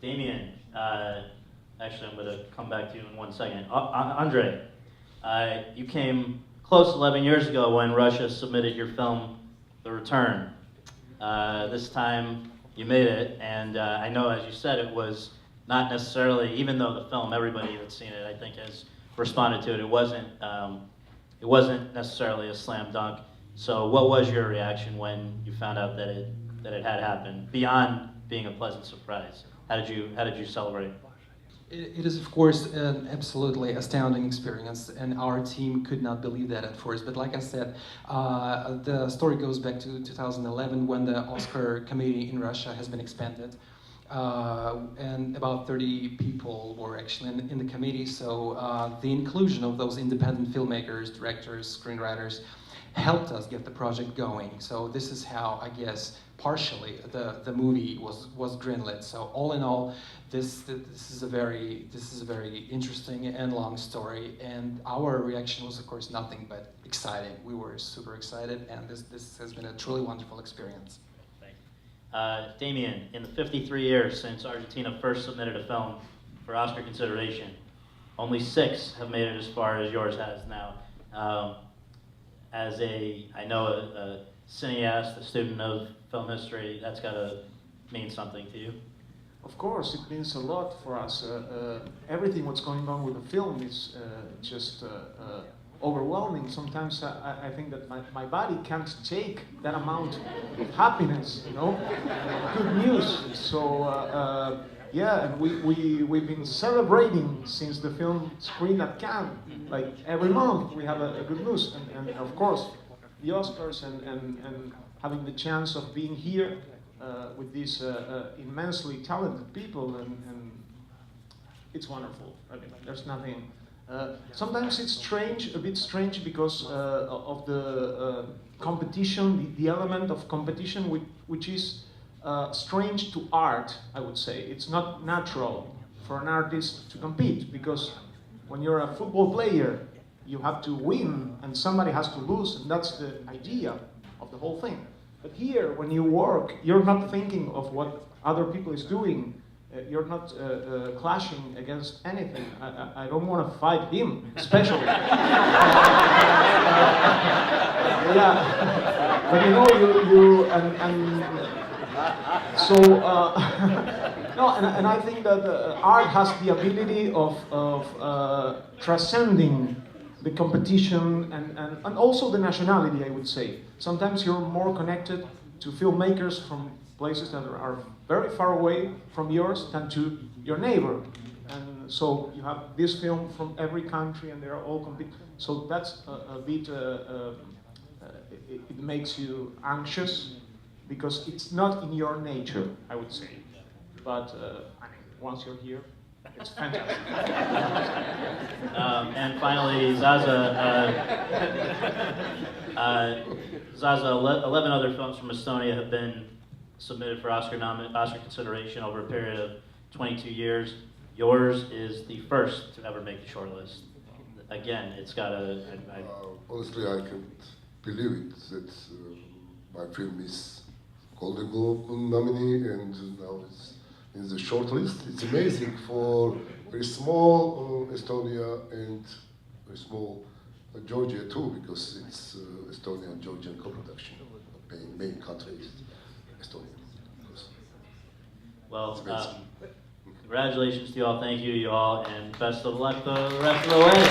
S1: Damien, actually I'm going to come back to you in 1 second. Andre, you came close 11 years ago when Russia submitted your film, The Return. This time you made it, and I know, as you said, it was not necessarily, even though the film, everybody that's seen it, I think, has responded to it. It wasn't necessarily a slam dunk. So, what was your reaction when you found out that it had happened? Beyond being a pleasant surprise, how did you celebrate?
S9: It is, of course, an absolutely astounding experience, and our team could not believe that at first. But like I said, the story goes back to 2011 when the Oscar committee in Russia has been expanded. And about 30 people were actually in the committee, so the inclusion of those independent filmmakers, directors, screenwriters helped us get the project going. So this is how, I guess, partially the movie was greenlit. So all in all, this is a very interesting and long story, and our reaction was, of course, nothing but exciting. We were super excited, and this has been a truly wonderful experience.
S1: Damien, in the 53 years since Argentina first submitted a film for Oscar consideration, only 6 have made it as far as yours has now. As a cineast, a student of film history, that's got to mean something to you.
S8: Of course, it means a lot for us. Everything what's going on with the film is just overwhelming. Sometimes I think that my body can't take that amount of happiness, you know, good news. So yeah, and we've been celebrating since the film screened at Cannes. Like every month we have a good news, and of course the Oscars and having the chance of being here with these immensely talented people, and it's wonderful. I mean, there's nothing. Sometimes it's strange, a bit strange, because of the competition, the element of competition, which is strange to art, I would say. It's not natural for an artist to compete, because when you're a football player, you have to win and somebody has to lose, and that's the idea of the whole thing. But here, when you work, you're not thinking of what other people is doing. You're not clashing against anything. I don't want to fight him, especially. Yeah, but you know, so no, and I think that art has the ability of transcending the competition and also the nationality, I would say. Sometimes you're more connected to filmmakers from places that are very far away from yours than to your neighbor. And so you have this film from every country and they're all compete. So that's a bit, it makes you anxious because it's not in your nature, I would say. But I mean, once you're here, it's fantastic.
S1: And finally, Zaza, 11 other films from Estonia have been submitted for Oscar consideration over a period of 22 years. Yours is the first to ever make the shortlist. Again, it's got a...
S7: Honestly, I can't believe it that my film is Golden Globe nominee and now it's in the shortlist. It's amazing for very small Estonia and very small Georgia too, because it's Estonia and Georgian co-production. The main country is Estonia.
S1: Well, congratulations to you all, thank you to you all, and best of luck the rest of the way.